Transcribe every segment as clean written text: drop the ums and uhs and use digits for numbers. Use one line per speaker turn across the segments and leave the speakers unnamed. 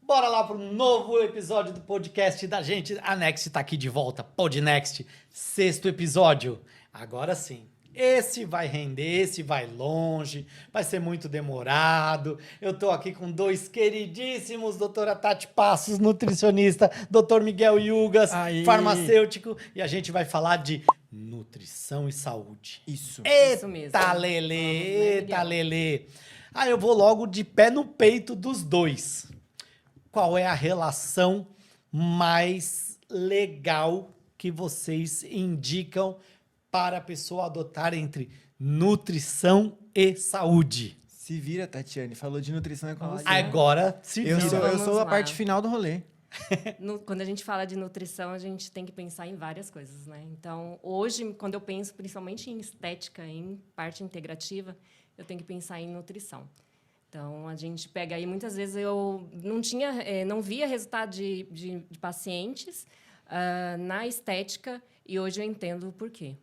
Bora lá para um novo episódio do podcast da gente. A Next tá aqui de volta. Podnext, 6º episódio. Agora sim. Esse vai render, esse vai longe, vai ser muito demorado. Eu tô aqui com dois queridíssimos, doutora Tati Passos, nutricionista, doutor Miguel Yugas, farmacêutico, e a gente vai falar de nutrição e saúde.
Isso.
Eita,
mesmo.
Lelê, eita,
Miguel?
Lelê. Ah, eu vou logo de pé no peito dos dois. Qual é a relação mais legal que vocês indicam para a pessoa adotar entre nutrição e saúde?
Se vira, Tatiane. Falou de nutrição é com você.
Agora se vira.
Eu sou
Vamos
a
lá.
parte final do rolê.
Quando a gente fala de nutrição, a gente tem que pensar em várias coisas, né? Então, hoje, quando eu penso principalmente em estética, em parte integrativa, eu tenho que pensar em nutrição. Então, a gente pega aí, muitas vezes eu não via resultado de pacientes na estética, e hoje eu entendo o porquê,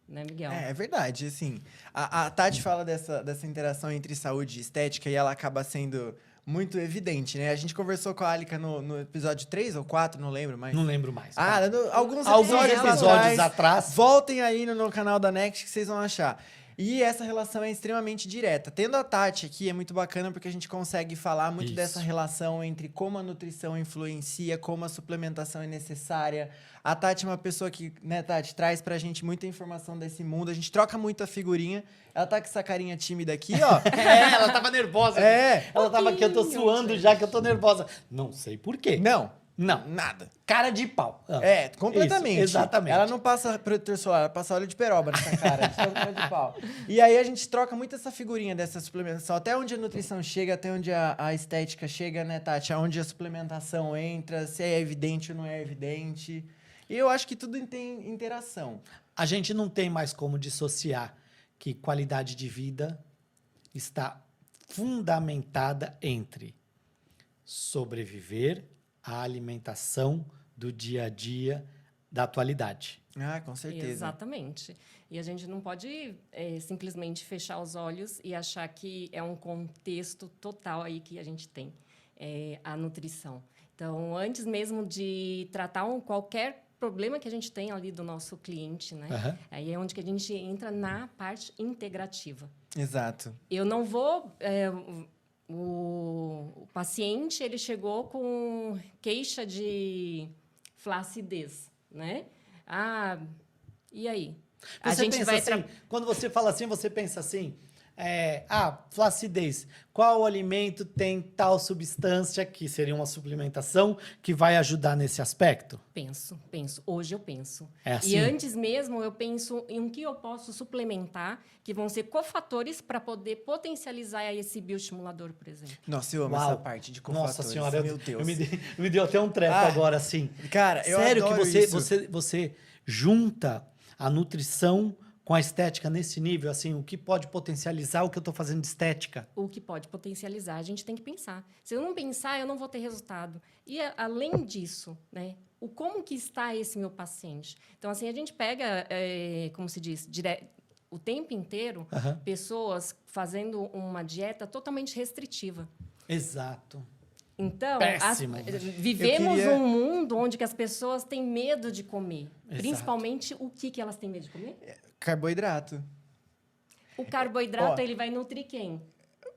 né, Miguel?
É verdade, assim. A Tati fala dessa interação entre saúde e estética e ela acaba sendo muito evidente, né? A gente conversou com a Alika no episódio 3 ou 4, não lembro, mas...
Não lembro mais.
Alguns
Alguns
episódios
atrás.
Voltem aí no canal da Next que vocês vão achar. E essa relação é extremamente direta. Tendo a Tati aqui é muito bacana porque a gente consegue falar muito dessa relação entre como a nutrição influencia, como a suplementação é necessária. A Tati é uma pessoa que, né, Tati, traz pra gente muita informação desse mundo. A gente troca muita figurinha. Ela tá com essa carinha tímida aqui, ó.
Ela tava nervosa. Ela tava aqui, eu tô suando já, que eu tô nervosa. Não sei por quê.
Não,
Nada. Cara de pau.
Completamente.
Isso, exatamente.
Ela não passa protetor solar, ela passa óleo de peroba nessa cara. Cara de pau. E aí a gente troca muito essa figurinha dessa suplementação. Até onde a nutrição chega, até onde a estética chega, né, Tati? Aonde a suplementação entra, se é evidente ou não é evidente. E eu acho que tudo tem interação.
A gente não tem mais como dissociar que qualidade de vida está fundamentada entre sobreviver, a alimentação do dia a dia da atualidade.
Ah, com certeza.
Exatamente. E a gente não pode simplesmente fechar os olhos e achar que é um contexto total aí que a gente tem, a nutrição. Então, antes mesmo de tratar qualquer problema que a gente tem ali do nosso cliente, né?
Uhum.
Aí é onde que a gente entra na parte integrativa.
Exato.
Eu não vou... O paciente, ele chegou com queixa de flacidez, né? Ah, e aí?
Você pensa assim, quando você fala assim, você pensa assim, flacidez. Qual alimento tem tal substância, que seria uma suplementação, que vai ajudar nesse aspecto?
Penso. Hoje eu penso.
É assim?
E antes mesmo, eu penso em o que eu posso suplementar, que vão ser cofatores para poder potencializar esse bioestimulador, por exemplo.
Nossa, eu amo essa parte de cofatores.
Nossa senhora,
meu Deus.
Me deu até um treco agora, assim.
Cara, eu
Sério
adoro
que
isso.
você junta a nutrição com a estética nesse nível, assim, o que pode potencializar o que eu estou fazendo de estética?
O que pode potencializar, a gente tem que pensar. Se eu não pensar, eu não vou ter resultado. E, além disso, né, como que está esse meu paciente? Então, assim, a gente pega, como se diz, o tempo inteiro, pessoas fazendo uma dieta totalmente restritiva.
Exato.
Então,
Péssimo.
vivemos um mundo onde que as pessoas têm medo de comer.
Exato.
Principalmente, o que elas têm medo de comer?
Carboidrato.
O carboidrato, ele vai nutrir quem?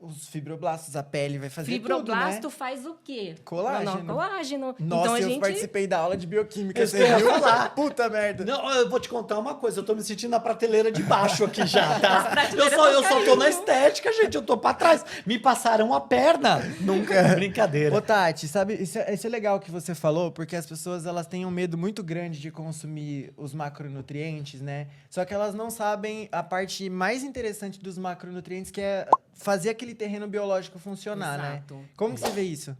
Os fibroblastos, a pele vai fazer
Fibroblasto
tudo, né?
faz o quê?
Colágeno.
Colágeno.
Nossa,
então,
eu participei da aula de bioquímica.
Isso que eu ia falar.
Puta merda.
Não, eu vou te contar uma coisa, eu tô me sentindo na prateleira de baixo aqui já, tá? Eu só tô na estética, gente, eu tô pra trás. Me passaram a perna. Nunca. Brincadeira.
Ô, Tati, sabe, isso é legal que você falou, porque as pessoas, elas têm um medo muito grande de consumir os macronutrientes, né? Só que elas não sabem a parte mais interessante dos macronutrientes, que é fazer aquele terreno biológico funcionar,
Exato.
né? Como que você vê isso?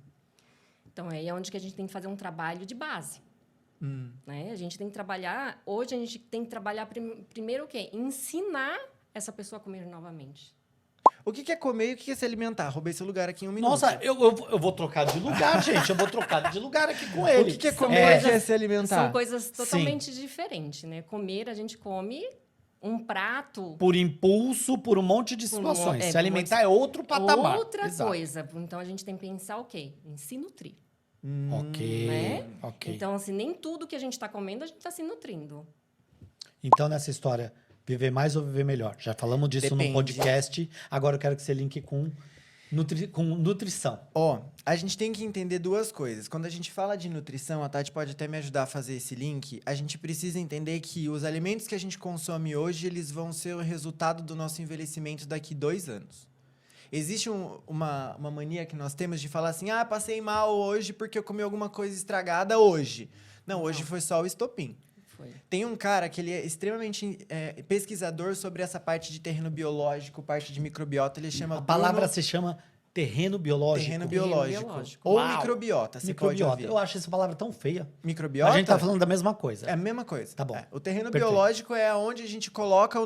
Então, aí é onde que a gente tem que fazer um trabalho de base. Né? A gente tem que trabalhar... Hoje, a gente tem que trabalhar primeiro o quê? Ensinar essa pessoa a comer novamente.
O que é comer e o que é se alimentar? Roubei seu lugar aqui em um minuto.
Nossa, eu vou trocar de lugar, gente. Eu vou trocar de lugar aqui com ele.
O que é comer e o que é se alimentar?
São coisas totalmente diferentes, né? Comer, a gente come um prato...
Por impulso, por um monte de situações. Se alimentar é outro patamar.
Outra
Exato.
coisa. Então, a gente tem que pensar o quê? Em se nutrir.
Ok,
né?
ok.
Então, assim, nem tudo que a gente está comendo, a gente está se nutrindo.
Então, nessa história, viver mais ou viver melhor? Já falamos disso
Depende.
no podcast. Agora eu quero que você linke com nutrição.
Ó, a gente tem que entender duas coisas. Quando a gente fala de nutrição, a Tati pode até me ajudar a fazer esse link. A gente precisa entender que os alimentos que a gente consome hoje, eles vão ser o resultado do nosso envelhecimento daqui 2 anos. Existe uma mania que nós temos de falar assim, passei mal hoje porque eu comi alguma coisa estragada hoje. Não, hoje foi só o estopim.
Foi.
Tem um cara que ele é extremamente pesquisador sobre essa parte de terreno biológico, parte de microbiota. Ele chama
A palavra
Bruno
se chama terreno biológico.
terreno
Terreno
biológico.
biológico.
Ou
Uau!
microbiota, você pode
Microbiota.
ouvir.
Eu acho essa palavra tão feia.
Microbiota?
A gente tá falando da mesma coisa.
É a mesma coisa.
Tá bom.
O terreno
Perfeito.
biológico é onde a gente coloca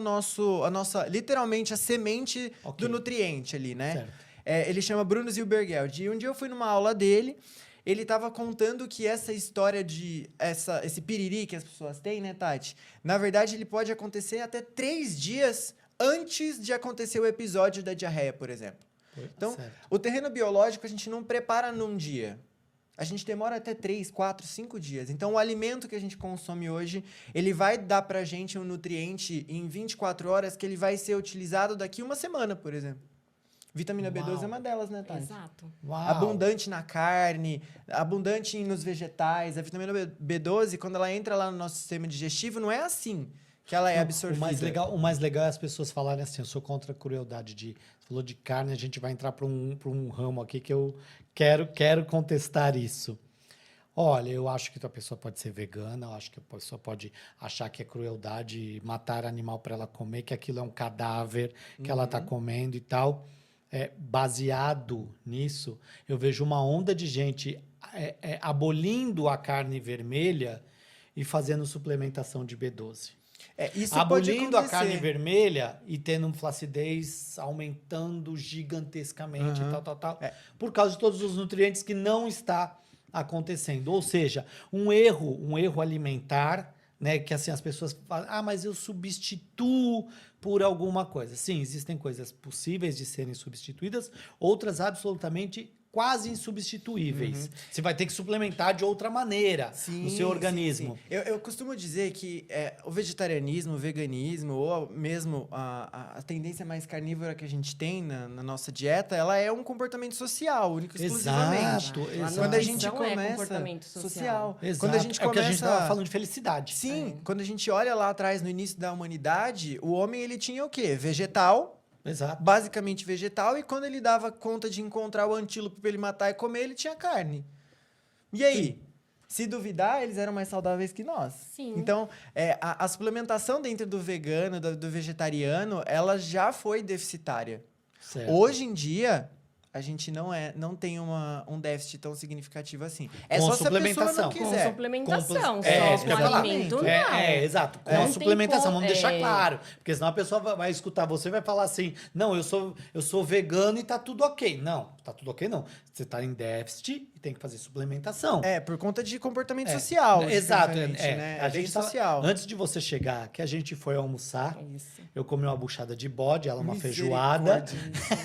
literalmente a semente
Ok.
do nutriente ali, né?
Certo.
Ele chama Bruno Zilbergeld. E um dia eu fui numa aula dele, ele estava contando que essa história esse piriri que as pessoas têm, né, Tati? Na verdade, ele pode acontecer até 3 dias antes de acontecer o episódio da diarreia, por exemplo. Então,
Certo.
o terreno biológico a gente não prepara num dia. A gente demora até 3, 4, 5 dias. Então, o alimento que a gente consome hoje, ele vai dar pra gente um nutriente em 24 horas que ele vai ser utilizado daqui uma semana, por exemplo. Vitamina B12
Uau.
é uma delas, né, Tati?
Exato.
Uau.
Abundante na carne, abundante nos vegetais. A vitamina B12, quando ela entra lá no nosso sistema digestivo, não é assim que ela é absorvida.
O mais legal é as pessoas falarem assim, eu sou contra a crueldade de... Você falou de carne, a gente vai entrar para um ramo aqui que eu quero contestar isso. Olha, eu acho que a pessoa pode ser vegana, eu acho que a pessoa pode achar que é crueldade matar animal para ela comer, que aquilo é um cadáver que ela está comendo e tal. Baseado nisso, eu vejo uma onda de gente abolindo a carne vermelha e fazendo suplementação de B12.
Isso
Abolindo
pode
a carne
acontecer.
vermelha e tendo flacidez aumentando gigantescamente,
Uhum.
tal. Por causa de todos os nutrientes que não está acontecendo. Ou seja, um erro alimentar, né? Que assim as pessoas falam, mas eu substituo por alguma coisa. Sim, existem coisas possíveis de serem substituídas, outras absolutamente quase insubstituíveis. Você vai ter que suplementar de outra maneira no seu organismo.
Sim. Eu costumo dizer que o vegetarianismo, o veganismo, ou mesmo a tendência mais carnívora que a gente tem na nossa dieta, ela é um comportamento social, único e exclusivamente.
Exato.
Quando a gente
nutrição é
começa...
comportamento social.
Exato.
Quando a gente
É o que a gente
começa...
estava falando de felicidade.
Sim, quando a gente olha lá atrás, no início da humanidade, o homem ele tinha o quê? Vegetal,
Exato.
basicamente vegetal, e quando ele dava conta de encontrar o antílope para ele matar e comer, ele tinha carne. E aí?
Sim.
Se duvidar, eles eram mais saudáveis que nós.
Sim.
Então, a suplementação dentro do vegano, do vegetariano, ela já foi deficitária.
Certo.
Hoje em dia, a gente não tem um déficit tão significativo assim. É
Com
só se a pessoa
suplementação.
não
Com
quiser.
suplementação,
isso que eu
só
ia
com
falar.
alimento, não.
Exato. Com
Não
a
tem
suplementação,
como,
vamos deixar claro. Porque senão a pessoa vai escutar você e vai falar assim, não, eu sou vegano e tá tudo ok. Não, tá tudo ok não. Você tá em déficit e tem que fazer suplementação.
Por conta de comportamento social.
Exato.
especificamente, né?
A
bem
gente tava-
social.
Antes de você chegar, que a gente foi almoçar,
Isso.
eu comi uma buchada de bode, ela uma
Misericórdia.
feijoada.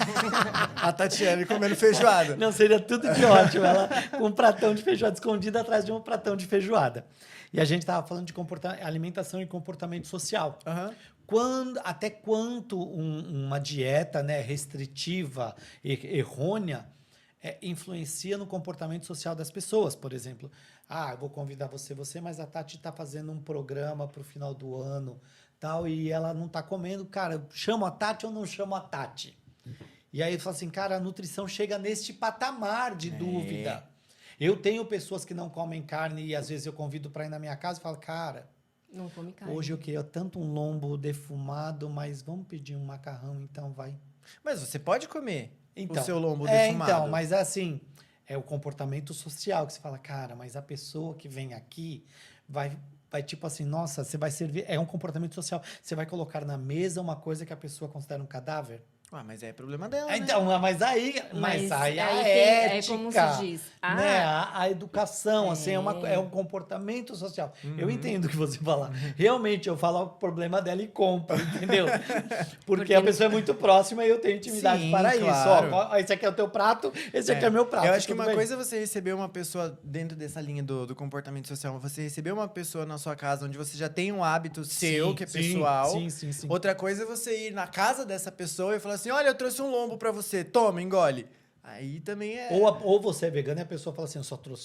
A Tatiane comendo feijoada.
Não, seria tudo de ótimo. Ela com um pratão de feijoada escondida atrás de um pratão de feijoada. E a gente estava falando de alimentação e comportamento social.
Aham.
Até quanto uma dieta, né, restritiva, errônea, influencia no comportamento social das pessoas. Por exemplo, eu vou convidar você, mas a Tati está fazendo um programa para o final do ano, tal, e ela não está comendo. Cara, eu chamo a Tati ou não chamo a Tati? E aí fala assim, cara, a nutrição chega neste patamar de dúvida. Eu tenho pessoas que não comem carne e às vezes eu convido para ir na minha casa e falo, cara,
Não come carne.
hoje eu queria tanto um lombo defumado, mas vamos pedir um macarrão, então vai.
Mas você pode comer
Então,
o seu lombo defumado.
Então, mas é assim, é o comportamento social que você fala, cara, mas a pessoa que vem aqui vai tipo assim, nossa, você vai servir, é um comportamento social. Você vai colocar na mesa uma coisa que a pessoa considera um cadáver?
Ué, mas é problema dela, né?
Então, mas aí a
é
ética,
como se diz.
né? A educação, assim, é um comportamento social. Eu entendo o que você fala. Realmente, eu falo o problema dela e compro, entendeu? Porque a pessoa é muito próxima e eu tenho intimidade
Sim,
para isso.
claro.
Ó, esse aqui é o teu prato, esse aqui é meu prato.
Eu acho que
tudo
uma
bem?
coisa é você receber uma pessoa, dentro dessa linha do comportamento social, você receber uma pessoa na sua casa onde você já tem um hábito seu, que é pessoal.
Sim.
Outra coisa é você ir na casa dessa pessoa e falar assim, olha, eu trouxe um lombo pra você, toma, engole. Aí também é...
Ou você é vegano e a pessoa fala assim, eu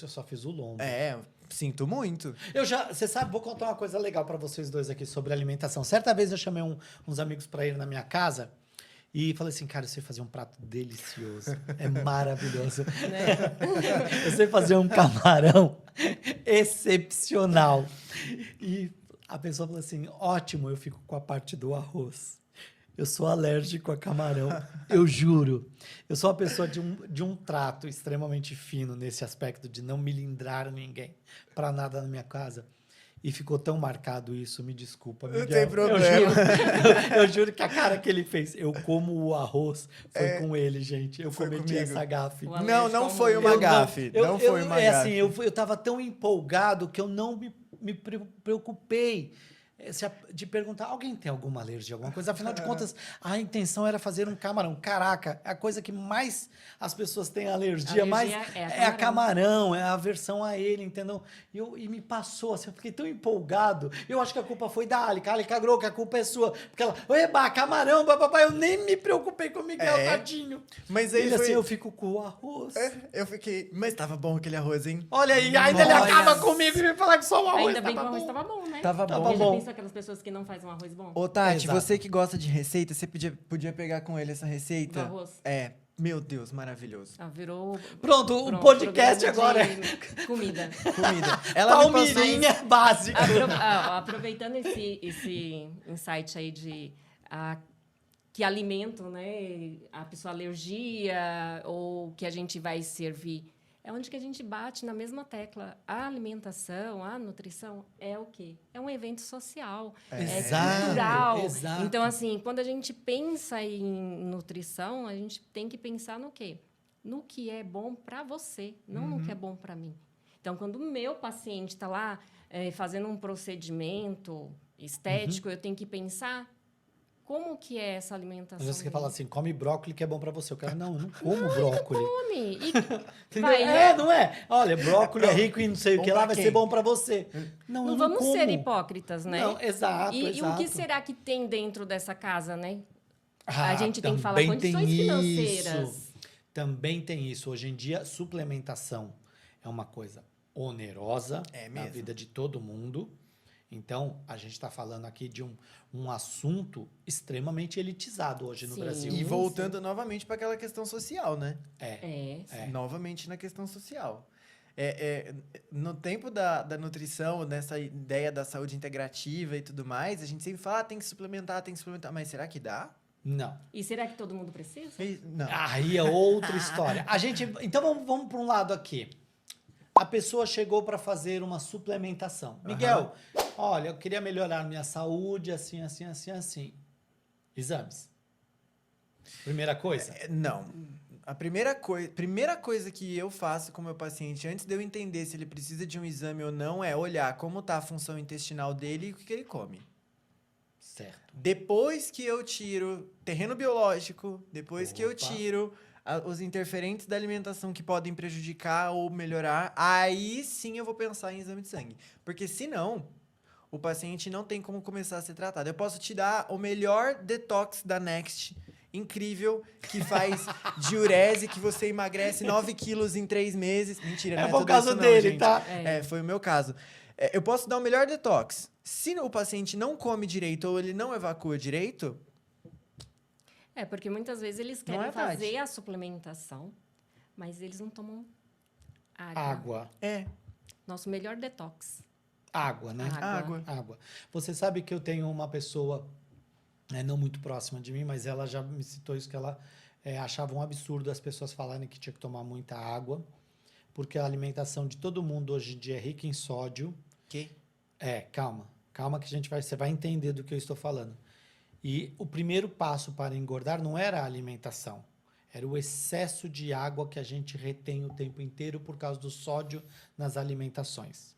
só fiz o lombo.
Sinto muito.
Você sabe, vou contar uma coisa legal pra vocês dois aqui sobre alimentação. Certa vez eu chamei uns amigos pra ir na minha casa e falei assim, cara, eu sei fazer um prato delicioso. É maravilhoso. Eu sei fazer um camarão excepcional. E a pessoa falou assim, ótimo, eu fico com a parte do arroz. Eu sou alérgico a camarão, eu juro. Eu sou uma pessoa de um trato extremamente fino nesse aspecto de não milindrar ninguém para nada na minha casa. E ficou tão marcado isso, me desculpa, Miguel.
Não tem problema.
Eu juro que a cara que ele fez, eu como o arroz, foi com ele, gente. Eu
Foi
cometi
comigo.
essa gafe.
Não foi uma gafe. Não foi uma gafe.
É assim, eu tava tão empolgado que eu não me preocupei de perguntar, alguém tem alguma alergia, alguma coisa? Afinal de contas, a intenção era fazer um camarão. Caraca, a coisa que mais as pessoas têm alergia mais é a camarão, é a aversão a ele, entendeu? E me passou, assim, eu fiquei tão empolgado. Eu acho que a culpa foi da Alica. A Alica Grow, que a culpa é sua. Porque ela, eba, camarão, papai, eu nem me preocupei com o Miguel, tadinho.
Mas aí
ele
foi...
assim, eu fico com o arroz.
Eu fiquei... Mas tava bom aquele arroz, hein?
Olha aí, ainda ele acaba comigo e me falar que só o arroz
Ainda bem que o
tava
arroz
bom.
tava bom, né?
Tava
Tava
bom.
bom.
Já pensou aquelas pessoas que não fazem um arroz bom?
Ô, Tati,
Exato.
você que gosta de receita, você podia pegar com ele essa receita?
Do arroz?
Meu Deus, maravilhoso.
Virou...
Pronto, o podcast agora é
comida.
Comida. Ela me passou...
Palmirinha básica.
Aproveitando esse insight aí de que alimento, né, a pessoa alergia ou que a gente vai servir, é onde que a gente bate na mesma tecla. A alimentação, a nutrição é o quê? É um evento social, é cultural.
Exato.
Então, assim, quando a gente pensa em nutrição, a gente tem que pensar no quê? No que é bom para você, não no que é bom para mim. Então, quando o meu paciente está lá fazendo um procedimento estético, eu tenho que pensar como que é essa alimentação.
Às vezes você fala assim, come brócolis que é bom pra você. O cara, não, eu não como brócolis.
Come!
Não é? Olha, brócolis é rico em não sei o que lá, vai ser bom pra você. Não,
Não vamos ser hipócritas, né?
Não, exato,
E
exato.
o que será que tem dentro dessa casa, né?
Ah,
A gente tem que falar condições financeiras.
Também tem isso. Hoje em dia, suplementação é uma coisa onerosa na vida de todo mundo. Então, a gente está falando aqui de um assunto extremamente elitizado hoje no Brasil.
E voltando novamente para aquela questão social, né? Novamente na questão social. No tempo da nutrição, nessa ideia da saúde integrativa e tudo mais, a gente sempre fala, tem que suplementar. Mas será que dá?
Não.
E será que todo mundo precisa?
Não.
Aí é outra história. Então, vamos para um lado aqui. A pessoa chegou para fazer uma suplementação. Miguel, olha, eu queria melhorar minha saúde, assim. Exames. Primeira coisa?
Não. A primeira coisa que eu faço com o meu paciente, antes de eu entender se ele precisa de um exame ou não, é olhar como está a função intestinal dele e o que ele come.
Certo.
Depois que eu tiro terreno biológico, depois que eu tiro os interferentes da alimentação que podem prejudicar ou melhorar, aí sim eu vou pensar em exame de sangue. Porque senão, o paciente não tem como começar a ser tratado. Eu posso te dar o melhor detox da Next, incrível, que faz diurese, que você emagrece 9 quilos em 3 meses. Mentira, não é
por causa dele,
gente.
tá?
Foi o meu caso. Eu posso dar o melhor detox. Se o paciente não come direito ou ele não evacua direito...
Porque muitas vezes eles querem fazer a suplementação, mas eles não tomam água. Nosso melhor detox.
Água, né? Água. Você sabe que eu tenho uma pessoa, não muito próxima de mim, mas ela já me citou isso, que ela achava um absurdo as pessoas falarem que tinha que tomar muita água, porque a alimentação de todo mundo hoje em dia é rica em sódio.
Que?
Calma que você vai entender do que eu estou falando. E o primeiro passo para engordar não era a alimentação, era o excesso de água que a gente retém o tempo inteiro por causa do sódio nas alimentações.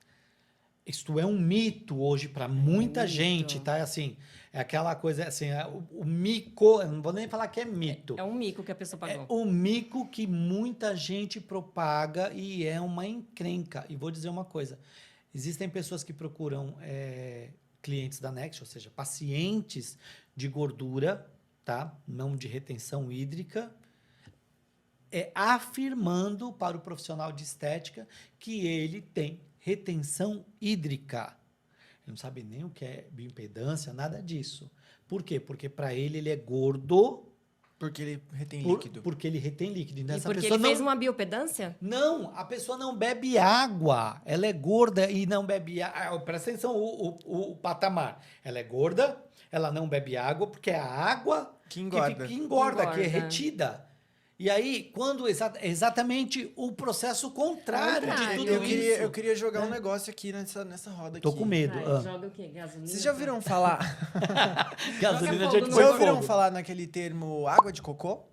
Isto é um mito hoje para muita
mito.
gente, tá? Assim, é aquela coisa, assim, o mico, eu não vou nem falar que é mito.
É um mico que a pessoa
É
pagou.
o mico que muita gente propaga e é uma encrenca. E vou dizer uma coisa: existem pessoas que procuram clientes da Next, ou seja, pacientes de gordura, tá? Não de retenção hídrica, afirmando para o profissional de estética que ele tem retenção hídrica. Ele não sabe nem o que é bioimpedância, nada disso. Por quê? Porque para ele é gordo.
Porque ele retém líquido.
Porque ele retém líquido. Então,
E
essa
porque
pessoa
ele
não,
fez uma biopedância?
não, a pessoa não bebe água. Ela é gorda e não bebe água. Presta atenção o patamar. Ela é gorda, ela não bebe água, porque é a água
Que engorda.
que engorda, que é
Engorda.
retida. E aí, quando exatamente o processo contrário de
Contrário.
tudo
Eu
isso.
queria jogar um negócio aqui nessa roda
Tô
aqui.
com medo.
Ai, joga o quê? Gasolina?
Vocês já ouviram falar?
Gasolina
Joga
já
fogo
te
no
põe
Já ouviram
fogo.
falar naquele termo água de cocô?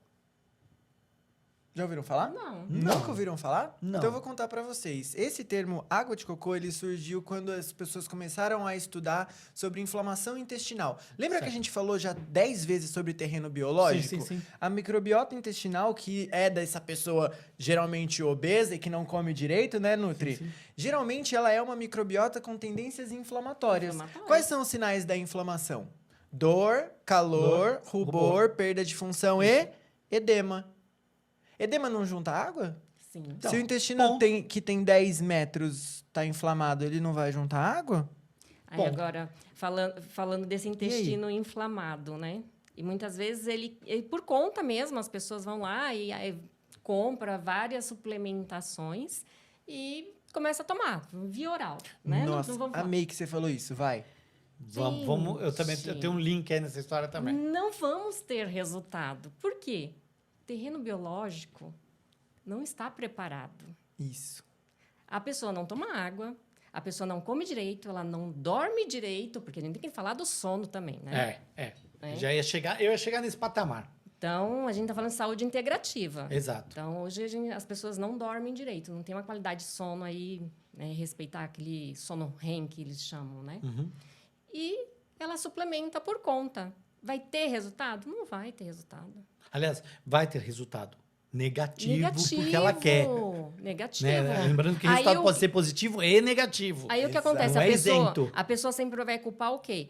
Já ouviram falar?
Não.
Nunca ouviram falar?
Não.
Então eu vou contar pra vocês. Esse termo água de cocô, ele surgiu quando as pessoas começaram a estudar sobre inflamação intestinal. Lembra que a
Certo.
gente falou já 10 vezes sobre terreno biológico?
Sim, sim, sim.
A microbiota intestinal, que é dessa pessoa geralmente obesa e que não come direito, né, Nutri?
Sim, sim.
Geralmente ela é uma microbiota com tendências inflamatórias.
Inflamatórias.
Quais são os sinais da inflamação? Dor, calor, rubor, perda de função e edema. Edema não junta água?
Sim.
Então,
Se o intestino
bom.
que tem 10 metros tá inflamado, ele não vai juntar água?
Aí
Bom.
agora, falando desse intestino inflamado, né? E muitas vezes ele por conta mesmo, as pessoas vão lá e aí compra várias suplementações e começa a tomar, via oral, né?
Nossa,
não vamos falar.
amei que você falou isso, vai.
Vamos, eu também
Gente.
tenho um link aí nessa história também.
Não vamos ter resultado. Por quê? O terreno biológico não está preparado.
Isso.
A pessoa não toma água, a pessoa não come direito, ela não dorme direito, porque a gente tem que falar do sono também, né?
É.
É.
Eu ia chegar nesse patamar.
Então, a gente está falando de saúde integrativa.
Exato.
Então, hoje as pessoas não dormem direito, não tem uma qualidade de sono aí, né, respeitar aquele sono REM que eles chamam, né?
Uhum.
E ela suplementa por conta. Vai ter resultado? Não vai ter resultado.
Aliás, vai ter resultado negativo, porque ela quer.
Negativo.
Né? Lembrando que o
Aí
resultado
o-
pode ser positivo e negativo.
Aí o que
Exato.
acontece?
Não é
A pessoa,
isento.
a pessoa sempre vai culpar o quê?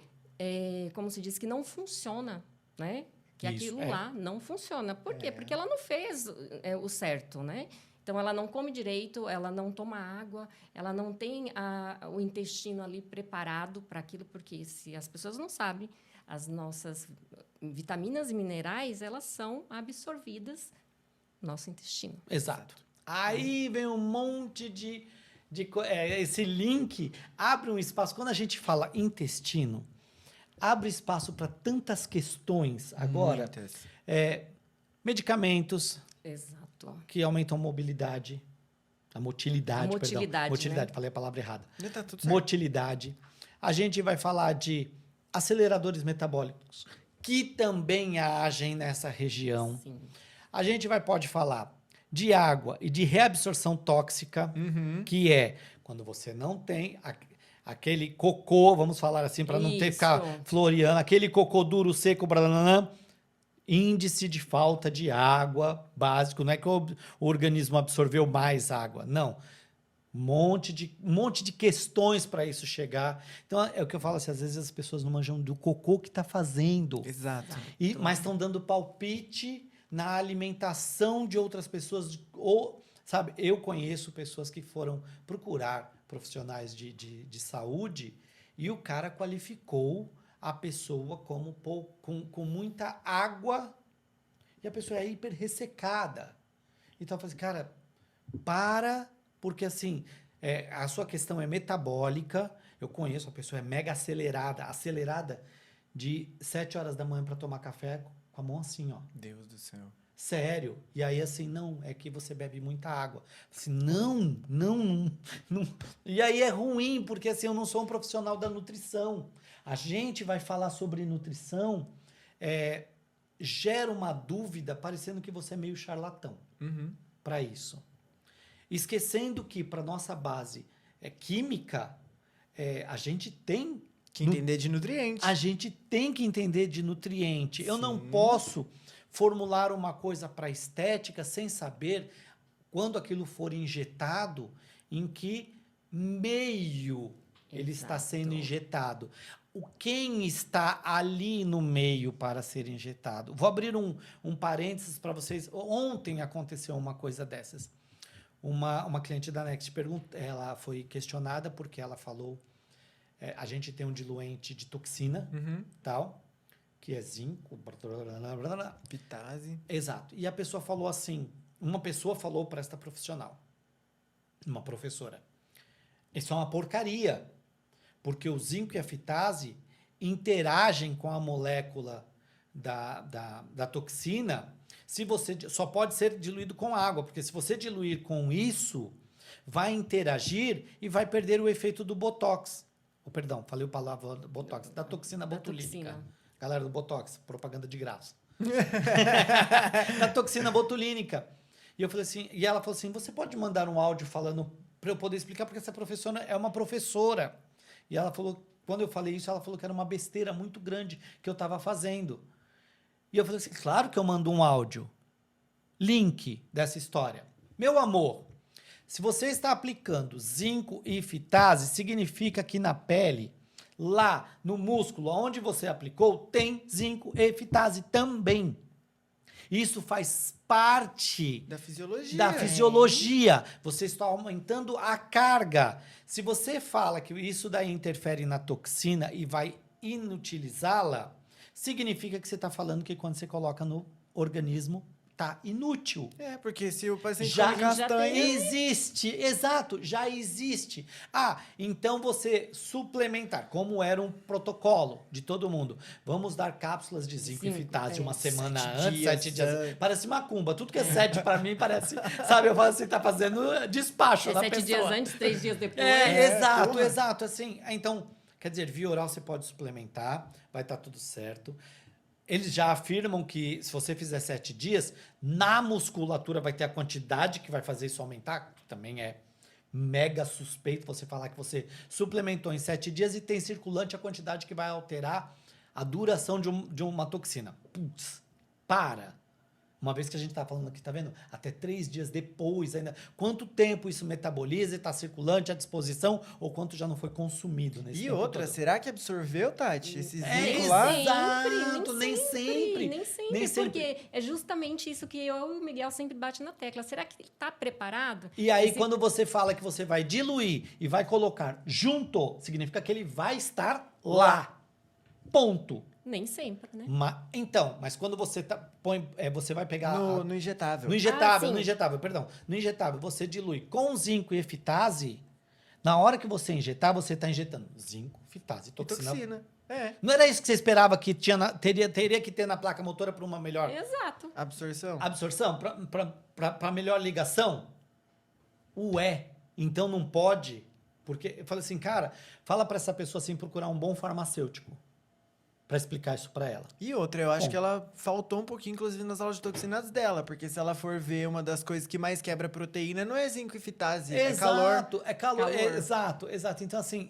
Como se diz, que não funciona, né? Que
Isso,
aquilo
é.
lá não funciona. Por quê? Porque ela não fez o certo, né? Então, ela não come direito, ela não toma água, ela não tem o intestino ali preparado para aquilo, porque se as pessoas não sabem, as nossas vitaminas e minerais, elas são absorvidas no nosso intestino.
Exato. Aí vem um monte esse link abre um espaço. Quando a gente fala intestino, abre espaço para tantas questões agora.
Muitas.
Medicamentos
Exato.
que aumentam a mobilidade. A motilidade,
A motilidade,
perdão. Motilidade,
né?
falei a palavra errada.
Tá tudo certo.
Motilidade. A gente vai falar de aceleradores metabólicos, que também agem nessa região.
Sim.
A gente pode falar de água e de reabsorção tóxica,
Uhum.
que é quando você não tem aquele cocô, vamos falar assim, para não ter
Isso.
ficar floreando, aquele cocô duro, seco, blablabla, índice de falta de água básico. Não é que o organismo absorveu mais água, não. Um monte de questões para isso chegar. Então, é o que eu falo assim, às vezes as pessoas não manjam do cocô que está fazendo.
Exato.
Mas estão dando palpite na alimentação de outras pessoas. Ou, sabe, eu conheço pessoas que foram procurar profissionais de saúde e o cara qualificou a pessoa como com muita água e a pessoa é hiper ressecada. Então, eu falei assim, cara, porque assim, a sua questão é metabólica. Eu conheço, a pessoa é mega acelerada de 7 horas da manhã para tomar café com a mão assim, ó.
Deus do céu.
Sério. E aí, assim, não, é que você bebe muita água. Assim, não. E aí é ruim, porque assim, eu não sou um profissional da nutrição. A gente vai falar sobre nutrição gera uma dúvida parecendo que você é meio charlatão para isso. Esquecendo que para nossa base química, a gente tem
Que entender de nutrientes.
a gente tem que entender de nutriente. Eu não
Sim.
posso formular uma coisa para estética sem saber quando aquilo for injetado, em que meio ele está
Exato.
sendo injetado. Quem está ali no meio para ser injetado? Vou abrir um parênteses para vocês. Ontem aconteceu uma coisa dessas. Uma cliente da Next ela foi questionada porque ela falou: a gente tem um diluente de toxina, tal, que é zinco,
Pitase.
exato. E a pessoa falou assim, uma pessoa falou para esta profissional, uma professora: isso é uma porcaria, porque o zinco e a fitase interagem com a molécula da toxina. Se você só pode ser diluído com água, porque se você diluir com isso, vai interagir e vai perder o efeito do Botox. Perdão, falei a palavra Botox, da toxina botulínica.
toxina.
Galera do Botox, propaganda de graça. Da toxina botulínica. E eu falei assim, e ela falou assim: você pode mandar um áudio falando para eu poder explicar, porque essa professora é uma professora. E ela falou, quando eu falei isso, ela falou que era uma besteira muito grande que eu estava fazendo. E eu falei assim: claro que eu mando um áudio. Link dessa história. Meu amor, se você está aplicando zinco e fitase, significa que na pele, lá no músculo onde você aplicou, tem zinco e fitase também. Isso faz parte
Da fisiologia.
da fisiologia. Você está aumentando a carga. Se você fala que isso daí interfere na toxina e vai inutilizá-la, significa que você está falando que quando você coloca no organismo, tá inútil.
Porque se o paciente
Já
come castanha...
existe, exato, já existe. Então você suplementar, como era um protocolo de todo mundo. Vamos dar cápsulas de zinco e fitase uma semana
7
antes,
dias
7 dias.
antes.
Parece macumba. Tudo que é 7 para mim parece, sabe, eu falo assim, tá fazendo despacho na
7
pessoa.
dias antes, 3 dias depois.
Exato,
porra.
exato, assim. Então, quer dizer, via oral você pode suplementar, vai estar tudo certo. Eles já afirmam que se você fizer 7 dias, na musculatura vai ter a quantidade que vai fazer isso aumentar, que também é mega suspeito você falar que você suplementou em 7 dias e tem circulante a quantidade que vai alterar a duração de uma toxina. Putz, para! Uma vez que a gente está falando aqui, tá vendo? Até 3 dias depois ainda. Quanto tempo isso metaboliza e está circulante à disposição ou quanto já não foi consumido nesse
E
tempo
outra,
todo?
será que absorveu, Tati? Esse
É,
zinco lá?
exato.
Nem
Nem
sempre,
sempre.
porque é justamente isso que eu e o Miguel sempre bate na tecla. Será que ele está preparado?
E aí, quando você fala que você vai diluir e vai colocar junto, significa que ele vai estar lá. Ponto.
Nem sempre, né?
Mas quando você põe, você vai pegar
No injetável.
no injetável,
sim.
no injetável, perdão. No injetável, você dilui com zinco e fitase. Na hora que você injetar, você está injetando zinco, fitase,
E
toxina.
toxina.
Não era isso que você esperava que teria que ter na placa motora para uma melhor
Exato.
Absorção.
absorção, para melhor ligação? Então não pode. Porque eu falei assim, cara, fala para essa pessoa assim procurar um bom farmacêutico para explicar isso para ela.
E outra, eu acho
Bom.
que ela faltou um pouquinho, inclusive, nas aulas de toxinas dela, porque se ela for ver uma das coisas que mais quebra proteína, não é zinco e fitase, é calor.
É calor.
Calor.
Exato. Então, assim,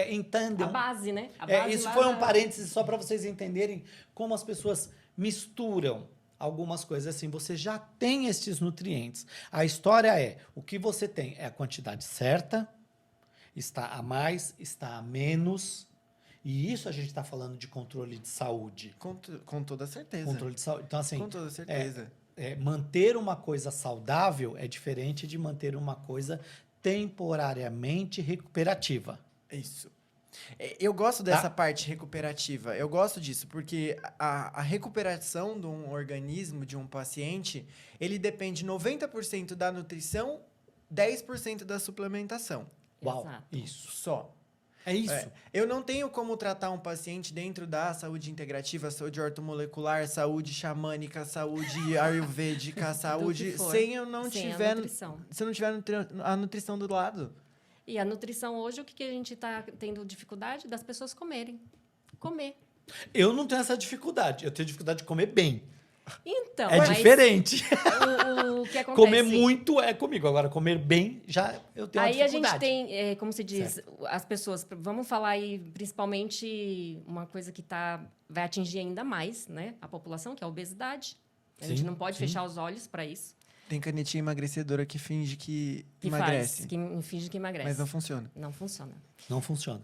entendam.
A base, né? A base
Isso
lá
foi um
da-
parênteses só para vocês entenderem como as pessoas misturam algumas coisas. Assim, você já tem estes nutrientes. A história é, o que você tem é a quantidade certa, está a mais, está a menos. E isso a gente está falando de controle de saúde.
Com toda certeza.
Controle de saúde. Então, assim,
Com toda certeza.
manter uma coisa saudável é diferente de manter uma coisa temporariamente recuperativa.
Isso. Eu gosto
Tá.
dessa parte recuperativa. Eu gosto disso, porque a recuperação de um organismo, de um paciente, ele depende 90% da nutrição, 10% da suplementação.
Uau,
Exato.
isso.
Só.
É isso.
Eu não tenho como tratar um paciente dentro da saúde integrativa, saúde ortomolecular, saúde xamânica, saúde ayurvédica, saúde,
for.
sem eu não
Sem a
tiver,
nutrição.
se eu não tiver a nutrição do lado.
E a nutrição hoje, o que a gente está tendo dificuldade? Das pessoas comerem. Comer.
Eu não tenho essa dificuldade. Eu tenho dificuldade de comer bem.
Então,
É
mas
diferente.
o que acontece?
Comer muito é comigo. Agora, comer bem, já eu tenho uma
Aí a
dificuldade.
gente tem, como se diz, as pessoas. Vamos falar aí, principalmente, uma coisa que vai atingir ainda mais, né? A população, que é a obesidade. A gente
Sim,
não pode
sim.
fechar os olhos para isso.
Tem canetinha emagrecedora que finge que
Que
emagrece.
faz, que finge que emagrece.
Mas não funciona.
Não funciona.
Não funciona.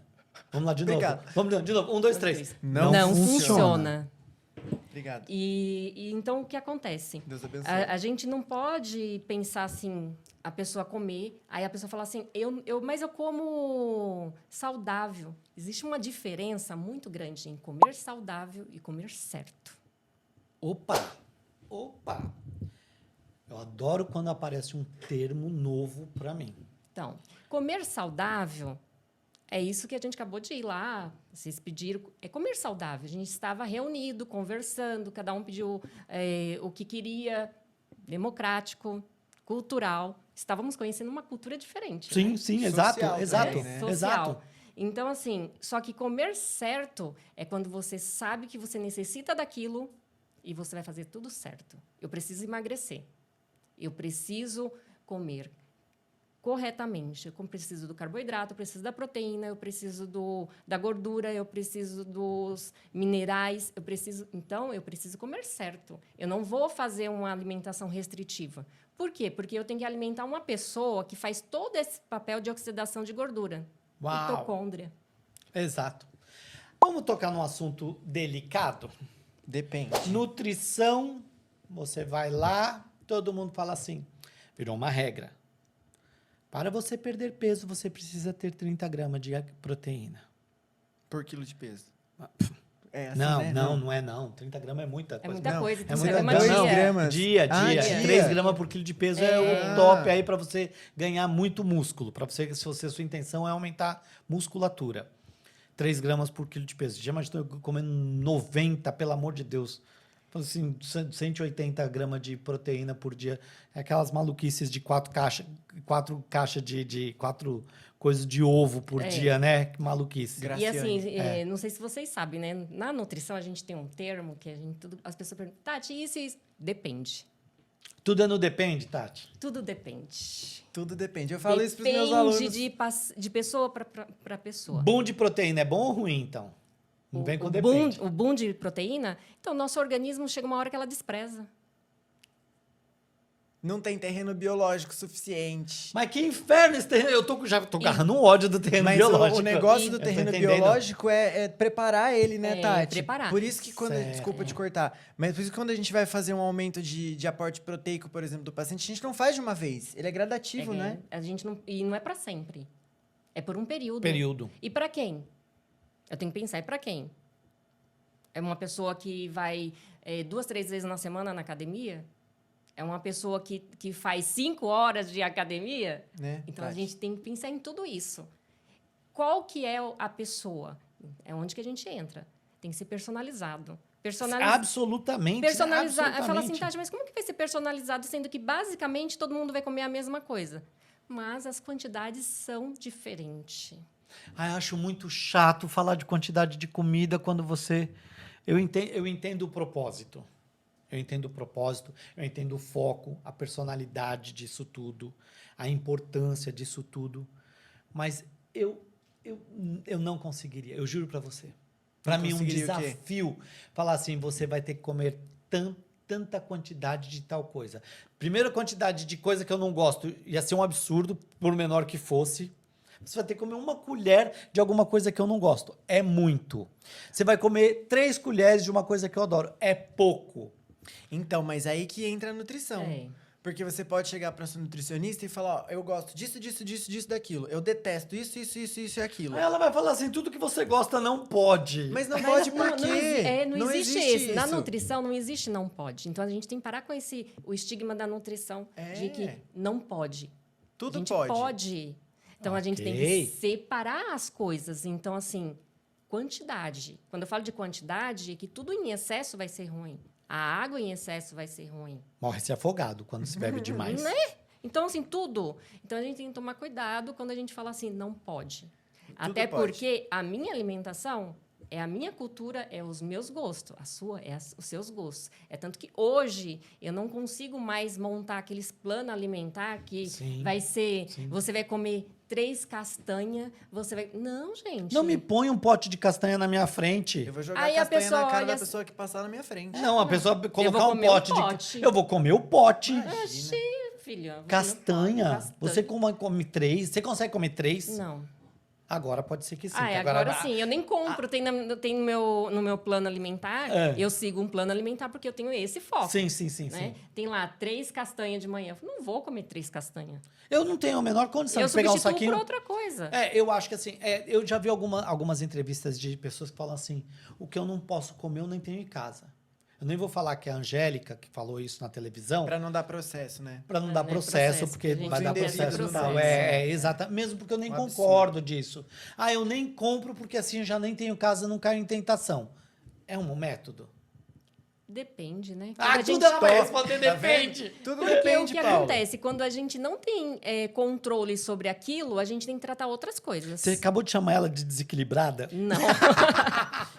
Vamos lá de
Obrigado.
novo. Vamos de novo. 1, 2, 3.
Não
funciona.
Obrigado.
E então, o que acontece?
Deus abençoe.
A gente não pode pensar assim, a pessoa comer, aí a pessoa fala assim, mas eu como saudável. Existe uma diferença muito grande em comer saudável e comer certo.
Opa! Eu adoro quando aparece um termo novo para mim.
Então, comer saudável é isso que a gente acabou de ir lá, vocês pediram, é comer saudável. A gente estava reunido, conversando, cada um pediu o que queria, democrático, cultural. Estávamos conhecendo uma cultura diferente.
Sim,
né?
sim,
Social
exato.
também, né?
Social.
Exato.
Então, assim, só que comer certo é quando você sabe que você necessita daquilo e você vai fazer tudo certo. Eu preciso emagrecer. Eu preciso comer corretamente. Eu preciso do carboidrato, eu preciso da proteína, eu preciso da gordura, eu preciso dos minerais, então eu preciso comer certo. Eu não vou fazer uma alimentação restritiva. Por quê? Porque eu tenho que alimentar uma pessoa que faz todo esse papel de oxidação de gordura.
Uau.
Mitocôndria.
Exato. Vamos tocar num assunto delicado?
Depende.
Nutrição, você vai lá, todo mundo fala assim, virou uma regra. Para você perder peso, você precisa ter 30 gramas de proteína.
Por quilo de peso. É assim,
Não,
né?
não é não. 30 gramas é muita
É
coisa.
muita
Não,
coisa.
é
Então,
muita
você vê uma
coisa.
Dois
dia.
gramas.
Dia.
dia.
3 gramas por quilo de peso é
É.
o top aí para você ganhar muito músculo. Para você, se sua intenção é aumentar musculatura. 3 gramas por quilo de peso. Já imaginou eu comendo 90, pelo amor de Deus. Assim, 180 gramas de proteína por dia. É aquelas maluquices de 4 caixas de 4 coisas de ovo por dia, né? Que maluquice.
E assim,
É.
não sei se vocês sabem, né? Na nutrição a gente tem um termo que as pessoas perguntam, Tati, isso? Depende.
Tudo é no depende, Tati?
Tudo depende.
Tudo depende. Eu falo isso para os meus alunos.
Depende de pessoa para pessoa.
Boom de proteína é bom ou ruim, então? Não vem com depende.
O boom de proteína, então, nosso organismo chega uma hora que ela despreza.
Não tem terreno biológico suficiente.
Mas que inferno esse terreno. Já tô agarrando um ódio do terreno
Mas
biológico.
o negócio do
Eu tô
terreno
entendendo.
biológico é preparar ele, né, Tati?
preparar.
Por isso que quando...
Certo.
Desculpa te cortar. Mas por isso que quando a gente vai fazer um aumento de aporte proteico, por exemplo, do paciente, a gente não faz de uma vez. Ele é gradativo, né?
A gente e não é para sempre. É por um período.
Período.
E para quem? Eu tenho que pensar, e para quem? É uma pessoa que vai 2, 3 vezes na semana na academia? É uma pessoa que faz 5 horas de academia?
Né,
Então, a
Tati?
gente tem que pensar em tudo isso. Qual que é a pessoa? É onde que a gente entra. Tem que ser personalizado.
Absolutamente.
Personalizar. Fala assim,
absolutamente.
Tati, mas como que vai ser personalizado, sendo que, basicamente, todo mundo vai comer a mesma coisa? Mas as quantidades são diferentes.
Ai, acho muito chato falar de quantidade de comida quando você... Eu entendo o propósito. Eu entendo o propósito, eu entendo o foco, a personalidade disso tudo, a importância disso tudo. Mas eu não conseguiria, eu juro para você. Para mim, um
conseguiria o quê?
desafio falar assim, você vai ter que comer tanta quantidade de tal coisa. Primeira quantidade de coisa que eu não gosto, ia ser um absurdo, por menor que fosse. Você vai ter que comer 1 colher de alguma coisa que eu não gosto. É muito. Você vai comer 3 colheres de uma coisa que eu adoro. É pouco.
Então, mas aí que entra a nutrição.
É.
Porque você pode chegar para sua nutricionista e falar, ó, eu gosto disso, daquilo. Eu detesto isso e aquilo.
Aí ela vai falar assim, tudo que você gosta não pode.
Mas não pode por quê?
Não existe esse. Na
isso.
nutrição não existe não pode. Então, a gente tem que parar com o estigma da nutrição de que não pode.
Tudo
a gente
pode.
pode. Então, a gente tem que separar as coisas. Então, assim, quantidade. Quando eu falo de quantidade, é que tudo em excesso vai ser ruim. A água em excesso vai ser ruim.
Morre-se afogado quando se bebe demais.
Né? Então, assim, tudo. Então, a gente tem que tomar cuidado quando a gente fala assim, não pode. Até
pode.
porque a minha alimentação É a minha cultura, é os meus gostos. A sua é os seus gostos. É tanto que hoje eu não consigo mais montar aqueles planos alimentar que
Sim,
vai ser...
sim.
Você vai comer 3 castanhas, você vai... Não, gente.
Não me põe um pote de castanha na minha frente.
Eu vou jogar
Aí a
castanha
pessoa
na cara
olha
da pessoa que passar na minha frente.
Não, a pessoa colocar
vou
um
comer um
pote de...
pote.
Eu vou comer o pote.
Imagina.
Filha, eu vou
Castanha.
comer castanha.
Você come 3? Você consegue comer 3?
Não.
Agora pode ser que sim.
Ah,
que
agora sim. Eu nem compro. Tem, tem no meu plano alimentar.
É.
Eu sigo um plano alimentar porque eu tenho esse foco.
Sim, sim, sim,
Né?
sim.
Tem lá 3 castanhas de manhã. Eu falo, não vou comer 3 castanhas.
Eu não tenho a menor condição
Eu
de pegar um
substituo
saquinho.
por outra coisa.
Eu acho que assim, eu já vi algumas entrevistas de pessoas que falam assim: o que eu não posso comer, eu nem tenho em casa. Eu nem vou falar que é a Angélica que falou isso na televisão,
Pra não dar processo, né?
para não
Pra
dar
não dar
processo,
processo,
porque
porque a
vai
gente
dar
usa indevido
processo
no
tal.
nome.
Exato. Mesmo porque eu nem
Um
concordo disso. Ah, eu nem compro porque assim eu já nem tenho casa, não caio em tentação. É um método?
Depende, né?
Ah,
Quando a
tudo
gente-
ela vai responder
Tá
depende.
vendo? Tudo
Porque
depende,
o que
Paulo.
acontece? Quando a gente não tem controle sobre aquilo, a gente tem que tratar outras coisas.
Você acabou de chamar ela de desequilibrada?
Não.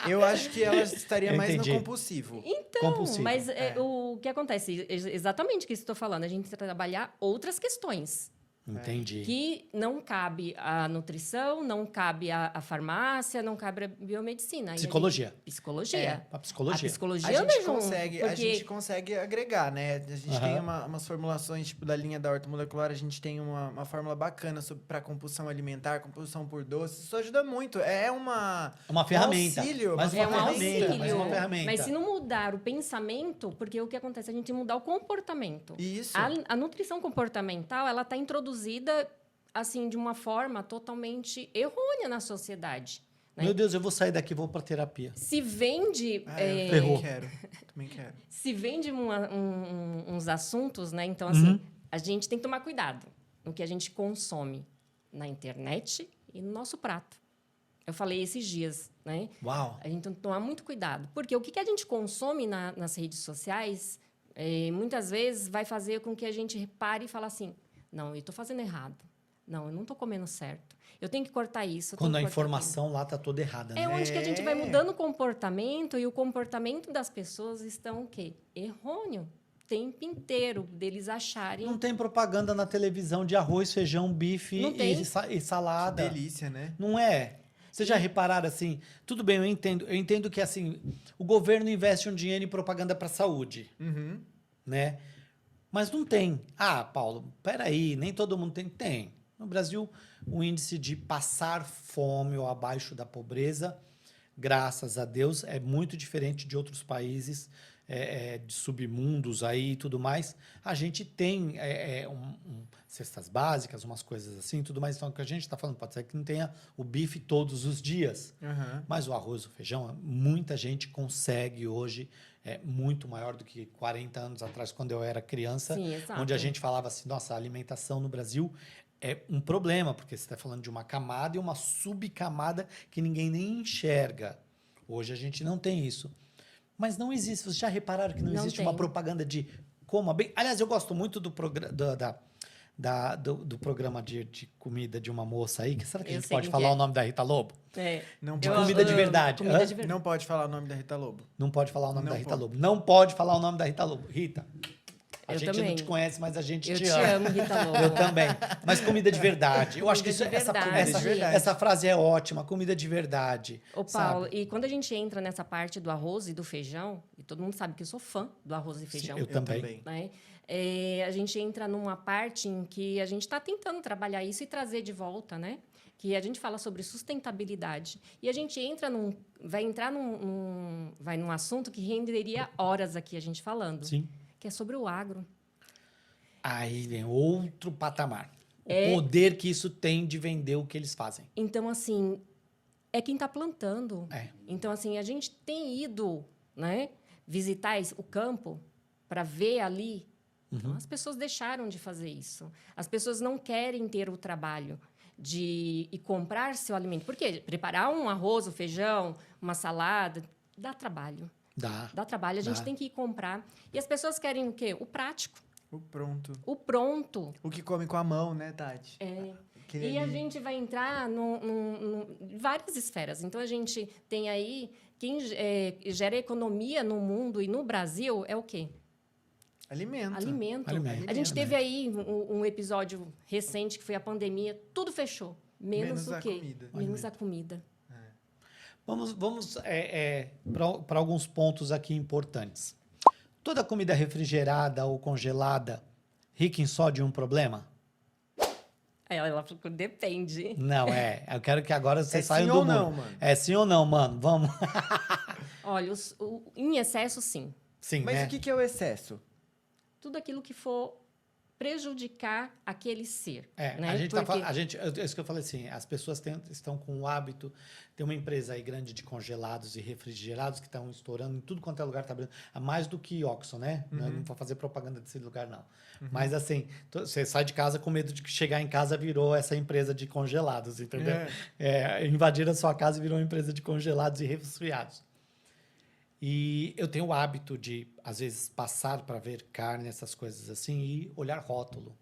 Eu acho que ela estaria
Eu
mais
entendi.
no compulsivo.
Então,
Compulsivo.
mas o que acontece? Exatamente o que eu estou falando. A gente tem que trabalhar outras questões.
Entendi.
Que não cabe a nutrição, não cabe a farmácia, não cabe a biomedicina. Aí a
Psicologia.
gente- psicologia.
A psicologia.
A psicologia
A gente,
anda
consegue,
junto,
a
porque
gente consegue agregar, né? A gente
Aham.
tem umas formulações, tipo, da linha da ortomolecular, a gente tem uma fórmula bacana para compulsão alimentar, compulsão por doces. Isso ajuda muito. É uma
ferramenta.
auxílio,
Mas
é
uma
um
ferramenta,
auxílio.
mas uma ferramenta.
Mas se não mudar o pensamento, porque o que acontece? A gente tem que mudar o comportamento.
Isso.
A nutrição comportamental, ela está introduzida assim de uma forma totalmente errônea na sociedade. Né?
Meu Deus, eu vou sair daqui e vou pra terapia.
Se vende,
Eu
Ferrou.
também quero. Também quero.
se vende uns assuntos, né? Então, assim, a gente tem que tomar cuidado no que a gente consome na internet e no nosso prato. Eu falei esses dias, né?
Uau.
A gente tem que tomar muito cuidado. Porque o que a gente consome nas redes sociais, muitas vezes vai fazer com que a gente repare e fale assim, não, eu estou fazendo errado. Não, eu não estou comendo certo. Eu tenho que cortar isso.
Quando a
tenho que cortar
informação lá tá toda errada, né?
aquilo. É onde que a gente vai mudando o comportamento e o comportamento das pessoas estão o quê? Errôneo. O tempo inteiro deles acharem...
Não tem propaganda na televisão de arroz, feijão, bife
Não tem.
e salada.
Delícia, né?
Não é? Vocês já repararam assim? Tudo bem, eu entendo que assim, o governo investe um dinheiro em propaganda para saúde,
Uhum.
né? Mas não tem. Ah, Paulo, peraí, nem todo mundo tem. Tem. No Brasil, o índice de passar fome ou abaixo da pobreza, graças a Deus, é muito diferente de outros países de submundos aí e tudo mais. A gente tem cestas básicas, umas coisas assim, tudo mais. Então, o que a gente está falando pode ser que não tenha o bife todos os dias,
Uhum.
mas o arroz, o feijão, muita gente consegue hoje, muito maior do que 40 anos atrás, quando eu era criança,
Sim, exato.
onde a gente falava assim, nossa, a alimentação no Brasil é um problema, porque você está falando de uma camada e uma subcamada que ninguém nem enxerga. Hoje a gente não tem isso. Mas não existe. Vocês já repararam que não
Não
existe
tem.
uma propaganda de coma bem? Aliás, eu gosto muito do programa de comida de uma moça aí. Será que a
Eu
gente
sei
pode
quem
falar
que é.
o nome da Rita Lobo?
Não
Eu
pode.
Comida de
amo
verdade.
Comida
Hã?
de verdade.
Não pode falar o nome da Rita Lobo.
Não pode falar o nome
Não
da Rita
pode.
Lobo. Não pode falar o nome da Rita Lobo. Rita, a
Eu
gente não
também.
te conhece, mas a gente
Eu
te
te
ama.
amo, Rita Lobo.
Eu também. Mas comida de verdade. Eu acho que
Comida
isso,
de
essa,
verdade.
essa frase é ótima. Comida de verdade.
Ô, Paulo, e quando a gente entra nessa parte do arroz e do feijão, e todo mundo sabe que eu sou fã do arroz e feijão,
eu também.
né? A gente entra numa parte em que a gente está tentando trabalhar isso e trazer de volta, né? Que a gente fala sobre sustentabilidade. E a gente vai entrar num assunto que renderia horas aqui a gente falando,
Sim.
que é sobre o agro.
Aí vem outro patamar. O
É.
poder que isso tem de vender o que eles fazem.
Então, assim, é quem está plantando.
É.
Então, assim, a gente tem ido, né, visitar o campo para ver ali. Então, as pessoas deixaram de fazer isso. As pessoas não querem ter o trabalho de ir comprar seu alimento. Por quê? Preparar um arroz, um feijão, uma salada, dá trabalho.
Dá.
Dá trabalho, a gente
Dá.
tem que ir comprar. E as pessoas querem o quê? O prático,
O pronto.
o pronto.
O que come com a mão, né, Tati? Aquele
E a
ali.
gente vai entrar em várias esferas. Então, a gente tem aí... Quem gera economia no mundo e no Brasil é o quê?
Alimento.
Alimento.
Alimento.
A gente teve aí um episódio recente, que foi a pandemia. Tudo fechou. Menos o
a
quê?
comida.
Menos a comida.
Vamos para alguns pontos aqui importantes. Toda comida refrigerada ou congelada, rica em sódio, é um problema?
Aí ela falou, depende.
Não, eu quero que agora você
É
saia
sim
do
ou
muro.
não, mano?
É sim ou não, mano? Vamos.
Olha, em excesso, sim.
Sim,
Mas
né?
o que é o excesso?
Tudo aquilo que for prejudicar aquele ser.
É,
né?
a gente
Porque-
é isso que eu falei assim, as pessoas estão com o hábito, tem uma empresa aí grande de congelados e refrigerados que estão estourando em tudo quanto é lugar, tá abrindo, mais do que Oxxo, né? Não vou fazer propaganda desse lugar, não. Mas assim, você sai de casa com medo de que chegar em casa virou essa empresa de congelados, entendeu? Invadir a sua casa e virou uma empresa de congelados e resfriados. E eu tenho o hábito de, às vezes, passar para ver carne, essas coisas assim, e olhar rótulo.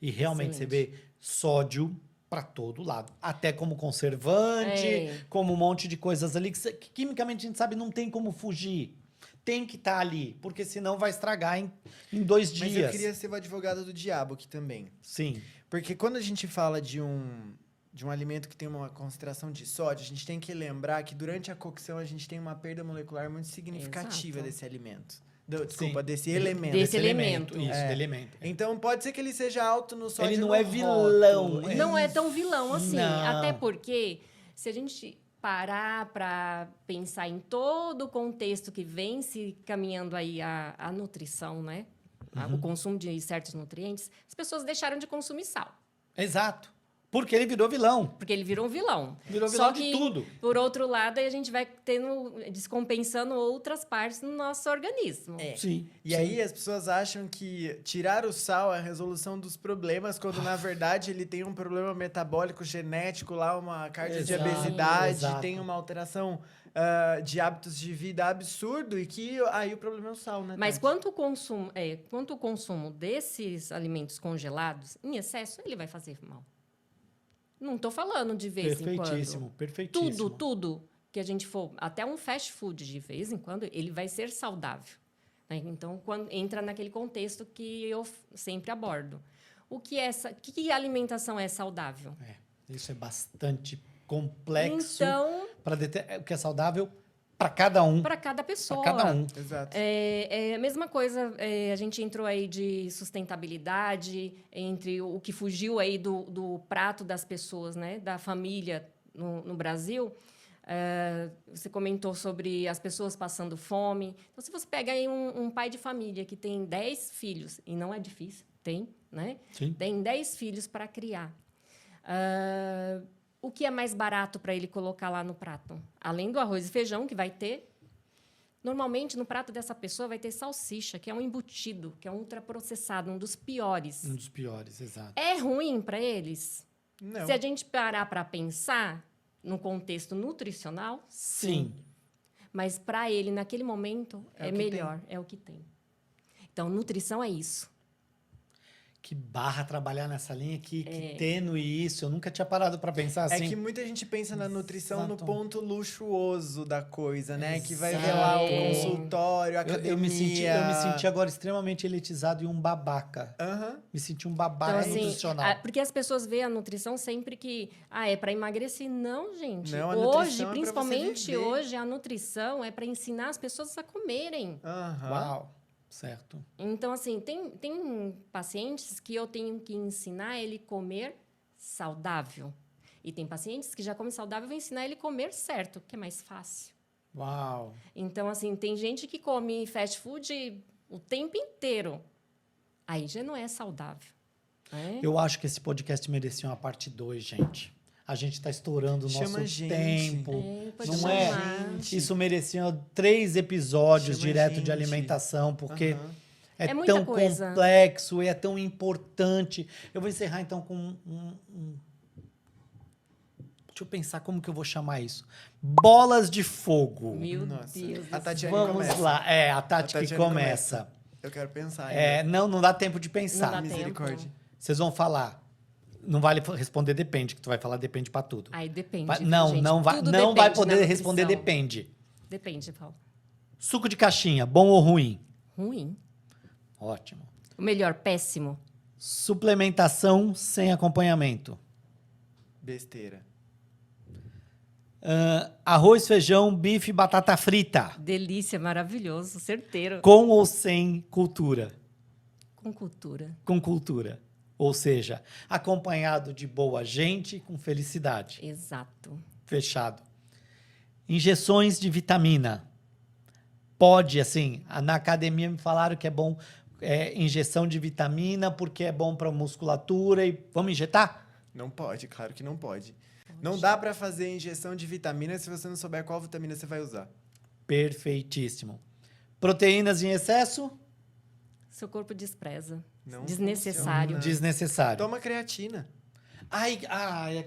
E realmente você vê sódio para todo lado. Até como conservante, como um monte de coisas ali que quimicamente a gente sabe não tem como fugir. Tem que estar ali, porque senão vai estragar em 2 dias.
Mas eu queria ser o advogado do diabo aqui também.
Sim.
Porque quando a gente fala de um alimento que tem uma concentração de sódio, a gente tem que lembrar que durante a cocção a gente tem uma perda molecular muito significativa
Exato.
desse alimento. Desse
Sim.
elemento.
Desse elemento.
Isso, do elemento.
Então pode ser que ele seja alto no sódio.
Ele não
no
é vilão.
rótulo.
Não é tão vilão assim.
Não.
Até porque, se a gente parar para pensar em todo o contexto que vem se caminhando aí a nutrição, né? O consumo de certos nutrientes, as pessoas deixaram de consumir sal.
Exato. Porque ele virou vilão.
Porque ele virou um vilão.
Virou
Só
vilão de
que,
tudo.
por outro lado, aí a gente vai descompensando outras partes do nosso organismo.
Sim.
E aí as pessoas acham que tirar o sal é a resolução dos problemas, quando na verdade ele tem um problema metabólico genético lá, uma cardiodeobesidade,
Exato.
tem uma alteração de hábitos de vida absurdo e que aí o problema é o sal, né?
Mas
Tati?
quanto o consumo desses alimentos congelados, em excesso, ele vai fazer mal. Não estou falando de vez em quando.
Perfeitíssimo.
Tudo que a gente for, até um fast food de vez em quando, ele vai ser saudável. Né? Então, quando entra naquele contexto que eu sempre abordo. Que alimentação é saudável?
Isso é bastante complexo.
Então,
O que é saudável para cada um.
para cada pessoa.
Para cada um.
Exato.
É a mesma coisa, a gente entrou aí de sustentabilidade, entre o que fugiu aí do prato das pessoas, né? Da família no Brasil. Você comentou sobre as pessoas passando fome. Então, se você pega aí um pai de família que tem 10 filhos, e não é difícil, né?
Sim.
Tem 10 filhos para criar. O que é mais barato para ele colocar lá no prato? Além do arroz e feijão, que vai ter, normalmente no prato dessa pessoa vai ter salsicha, que é um embutido, que é um ultraprocessado, um dos piores.
Um dos piores, exato.
É ruim para eles?
Não.
Se a gente parar para pensar no contexto nutricional,
Sim.
mas para ele, naquele momento,
É
é
o que
melhor, é o que tem. Então, nutrição é isso.
Que barra trabalhar nessa linha, que tênue isso. Eu nunca tinha parado para pensar assim.
É que muita gente pensa na nutrição no
Exato.
ponto luxuoso da coisa, né? Que vai
Exato.
ver lá o consultório, a academia.
Eu me senti agora extremamente elitizado e um babaca.
Aham.
Me senti um babaca
Então, assim,
nutricional.
porque as pessoas veem a nutrição sempre que é para emagrecer. Não, gente.
Não, a
Hoje,
nutrição é pra você
principalmente
viver.
hoje, a nutrição é para ensinar as pessoas a comerem.
Aham.
Uau. Certo.
Então, assim, tem pacientes que eu tenho que ensinar ele comer saudável. E tem pacientes que já comem saudável, eu vou ensinar ele comer certo, que é mais fácil.
Uau.
Então, assim, tem gente que come fast food o tempo inteiro. Aí já não é saudável. Né?
Eu acho que esse podcast merecia uma parte 2, gente. A gente está estourando o
Chama
nosso
a gente.
tempo.
Pode
Não
chamar.
é? Isso merecia 3 episódios
Chama a
direto
gente.
de alimentação, porque
Aham.
É muita
tão
coisa.
complexo e é tão importante. Eu vou encerrar, então, com Deixa eu pensar como que eu vou chamar isso. Bolas de fogo.
Meu
Nossa.
Deus.
A
do
Tatiane
céu.
Vamos
começa.
lá. A Tati que
Tatiane
começa.
Eu quero pensar.
Não dá tempo de pensar.
Não dá tempo.
Misericórdia.
Vocês vão falar Não vale responder depende, que tu vai falar depende pra tudo.
Aí depende.
Vai-
viu,
não,
gente?
não vai,
Tudo
não vai
depende
poder
na
responder
nutrição.
depende.
Depende, Paulo.
Suco de caixinha, bom ou ruim?
Ruim.
Ótimo.
O melhor, péssimo.
Suplementação sem acompanhamento.
Besteira.
Arroz, feijão, bife, batata frita.
Delícia, maravilhoso, certeiro.
Com ou sem cultura?
Com cultura.
Com cultura. Ou seja, acompanhado de boa gente com felicidade.
Exato.
Fechado. Injeções de vitamina. Pode, assim, na academia me falaram que é bom injeção de vitamina porque é bom para musculatura e vamos injetar?
Não pode, claro que não pode. Não dá pra fazer injeção de vitamina se você não souber qual vitamina você vai usar.
Perfeitíssimo. Proteínas em excesso?
Seu corpo despreza.
Não
Desnecessário.
funciona.
Desnecessário.
Toma creatina.
Ai,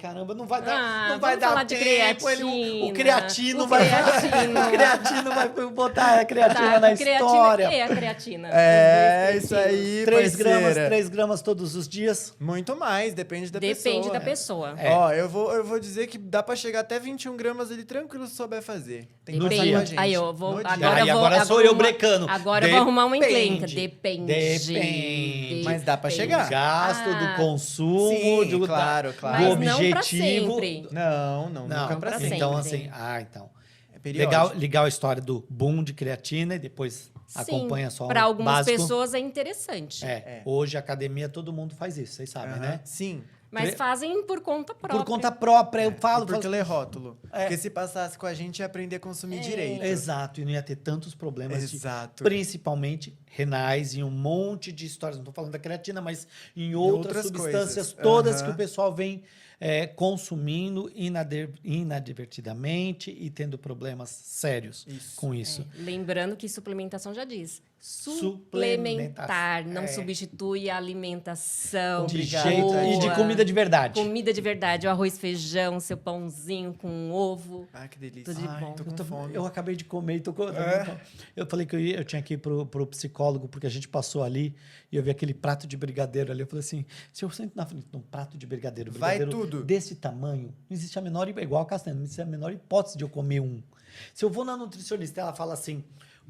caramba, não vai dar,
Ah,
não vai
vamos
dar
falar de
tempo.
creatina.
O creatino
O
vai
creatino.
o creatino vai botar a creatina
Tá,
na
creatina,
história.
é a creatina.
É,
Os
isso
dois
aí,
3 gramas,
parceira.
3 gramas todos os dias.
Muito mais, depende da pessoa.
Depende da pessoa.
É.
Ó, eu vou dizer que dá pra chegar até 21 gramas ali tranquilo se souber fazer. Tem que
No
passar
dia.
com a gente.
Aí eu vou.
No dia.
Agora,
Aí
eu vou,
agora sou eu
arrumar-
brecando.
Agora eu vou arrumar uma encrenca.
Depende.
Depende.
Depende.
Mas dá pra
Depende.
chegar.
Gasto
Ah.
do consumo,
Sim,
do,
claro, claro.
do
Mas não pra
objetivo.
sempre.
Não,
Não,
nunca pra
pra
sempre.
então
sempre.
assim, então.
É periódico.
Legal a história do boom de creatina e depois acompanha só
Para
o
algumas
básico.
pessoas é interessante.
Hoje academia todo mundo faz isso, vocês sabem,
Aham.
né?
Sim.
Mas fazem por conta própria.
Por conta própria, eu falo.
E porque
falo-
lê rótulo.
É.
Porque se passasse com a gente, ia aprender a consumir direito.
Exato, e não ia ter tantos problemas,
Exato.
principalmente renais e um monte de histórias. Não estou falando da creatina, mas em outras
outras
substâncias
coisas.
todas
Aham.
que o pessoal vem consumindo inadvertidamente e tendo problemas sérios
Isso.
com isso.
Lembrando que suplementação já diz.
Suplementação.
Suplementar, não substitui a alimentação.
De
Obrigado,
jeito,
boa.
e de comida de verdade.
Comida de verdade, o arroz, feijão, seu pãozinho com ovo.
Ah, que delícia.
Tudo de bom.
Tô com fome.
Eu acabei de comer e tô com...
É.
Eu falei que eu tinha que ir pro psicólogo, porque a gente passou ali e eu vi aquele prato de brigadeiro ali. Eu falei assim, se eu sento na frente de um prato de brigadeiro,
Vai
brigadeiro
tudo.
desse tamanho, não existe a menor... Igual a castanha, não existe a menor hipótese de eu comer um. Se eu vou na nutricionista e ela fala assim,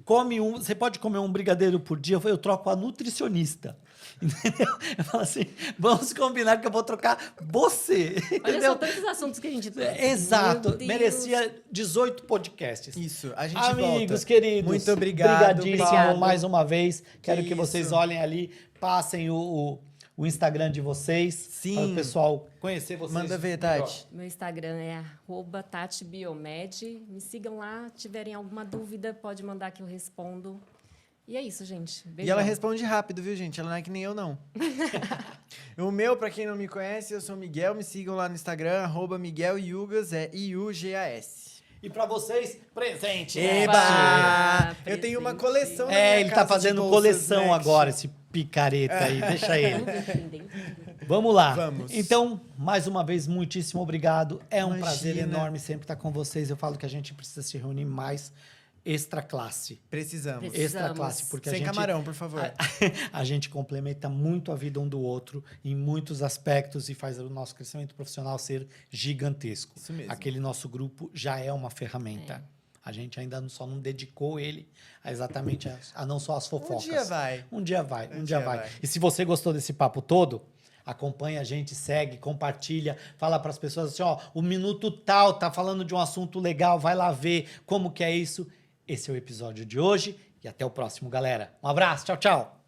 come um, você pode comer um brigadeiro por dia, eu troco a nutricionista. Entendeu? Eu falo assim, vamos combinar que eu vou trocar você.
Olha
Entendeu?
só tantos assuntos que a gente trouxe.
Exato.
Meu Deus.
Merecia 18 podcasts.
Isso, a gente
Amigos
volta.
queridos,
Muito obrigado.
Obrigadíssimo
Obrigado.
mais uma vez. Quero que
isso.
vocês olhem ali, passem o Instagram de vocês.
Sim.
Para o pessoal conhecer vocês.
Manda ver,
melhor.
Tati.
Meu Instagram é @TatiBiomed. Me sigam lá. Tiverem alguma dúvida, pode mandar que eu respondo. E é isso, gente.
E
Beijão.
ela responde rápido, viu, gente? Ela não é que nem eu, não. O meu, pra quem não me conhece, eu sou o Miguel. Me sigam lá no Instagram, @MiguelYugas, é IUGAS.
E para vocês, presente.
Eba!
Ah,
Eu tenho uma
presente.
coleção na minha
Ele tá
casa de
fazendo
bolsas
coleção
Next.
agora, esse picareta aí. Deixa ele.
Entendeu?
Vamos lá.
Vamos.
Então, mais uma vez, muitíssimo obrigado. É um
Imagina.
prazer enorme sempre estar com vocês. Eu falo que a gente precisa se reunir mais extra classe.
Precisamos.
Precisamos.
Extra classe, porque
Sem
a gente,
camarão, por favor.
a gente complementa muito a vida um do outro em muitos aspectos e faz o nosso crescimento profissional ser gigantesco.
Isso mesmo.
Aquele nosso grupo já é uma ferramenta. A gente ainda só não dedicou ele a exatamente a não só as fofocas.
Um dia vai.
Um dia vai, um
Um
dia
dia
vai.
vai.
E se você gostou desse papo todo, acompanha a gente, segue, compartilha, fala para as pessoas assim, ó, o Minuto Tal tá falando de um assunto legal, vai lá ver como que é isso. Esse é o episódio de hoje e até o próximo, galera. Um abraço, tchau, tchau.